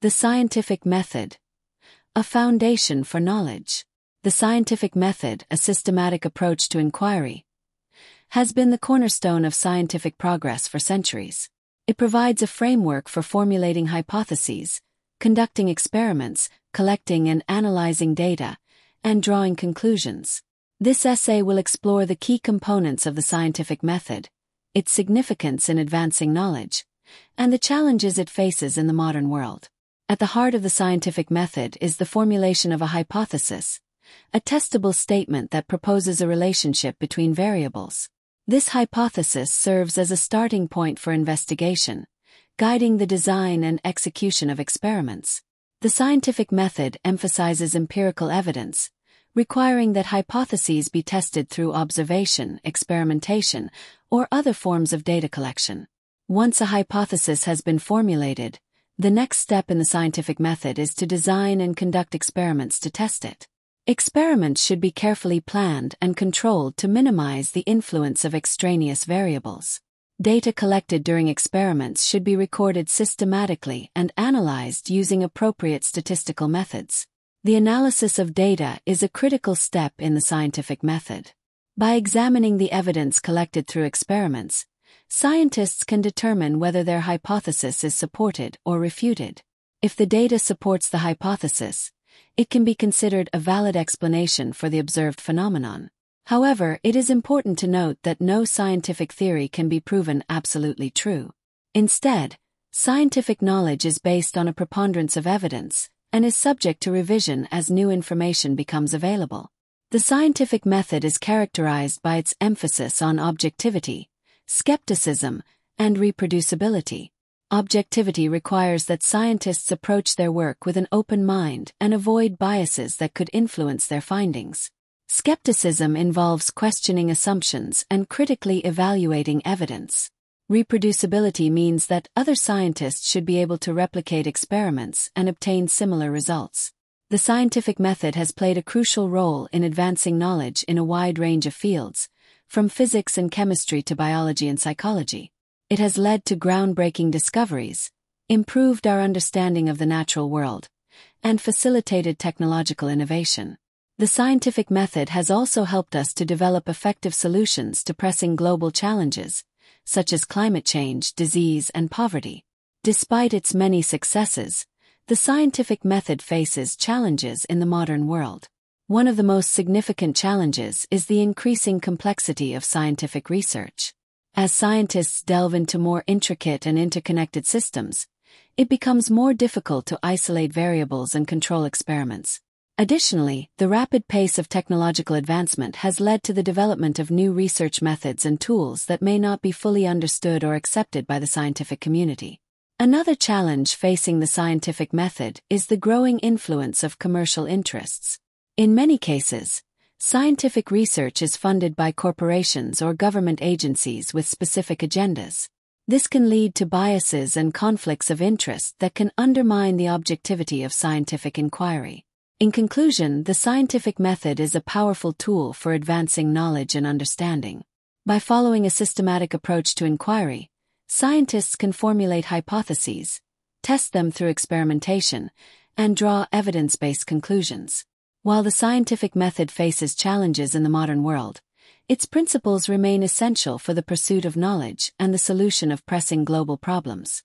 The scientific method. A foundation for knowledge. The scientific method, a systematic approach to inquiry, has been the cornerstone of scientific progress for centuries. It provides a framework for formulating hypotheses, conducting experiments, collecting and analyzing data, and drawing conclusions. This essay will explore the key components of the scientific method, its significance in advancing knowledge, and the challenges it faces in the modern world. At the heart of the scientific method is the formulation of a hypothesis, a testable statement that proposes a relationship between variables. This hypothesis serves as a starting point for investigation, guiding the design and execution of experiments. The scientific method emphasizes empirical evidence, requiring that hypotheses be tested through observation, experimentation, or other forms of data collection. Once a hypothesis has been formulated, the next step in the scientific method is to design and conduct experiments to test it. Experiments should be carefully planned and controlled to minimize the influence of extraneous variables. Data collected during experiments should be recorded systematically and analyzed using appropriate statistical methods. The analysis of data is a critical step in the scientific method. By examining the evidence collected through experiments, scientists can determine whether their hypothesis is supported or refuted. If the data supports the hypothesis, it can be considered a valid explanation for the observed phenomenon. However, it is important to note that no scientific theory can be proven absolutely true. Instead, scientific knowledge is based on a preponderance of evidence and is subject to revision as new information becomes available. The scientific method is characterized by its emphasis on objectivity, skepticism, and reproducibility. Objectivity requires that scientists approach their work with an open mind and avoid biases that could influence their findings. Skepticism involves questioning assumptions and critically evaluating evidence. Reproducibility means that other scientists should be able to replicate experiments and obtain similar results. The scientific method has played a crucial role in advancing knowledge in a wide range of fields, from physics and chemistry to biology and psychology. It has led to groundbreaking discoveries, improved our understanding of the natural world, and facilitated technological innovation. The scientific method has also helped us to develop effective solutions to pressing global challenges, such as climate change, disease, and poverty. Despite its many successes, the scientific method faces challenges in the modern world. One of the most significant challenges is the increasing complexity of scientific research. As scientists delve into more intricate and interconnected systems, it becomes more difficult to isolate variables and control experiments. Additionally, the rapid pace of technological advancement has led to the development of new research methods and tools that may not be fully understood or accepted by the scientific community. Another challenge facing the scientific method is the growing influence of commercial interests. In many cases, scientific research is funded by corporations or government agencies with specific agendas. This can lead to biases and conflicts of interest that can undermine the objectivity of scientific inquiry. In conclusion, the scientific method is a powerful tool for advancing knowledge and understanding. By following a systematic approach to inquiry, scientists can formulate hypotheses, test them through experimentation, and draw evidence-based conclusions. While the scientific method faces challenges in the modern world, its principles remain essential for the pursuit of knowledge and the solution of pressing global problems.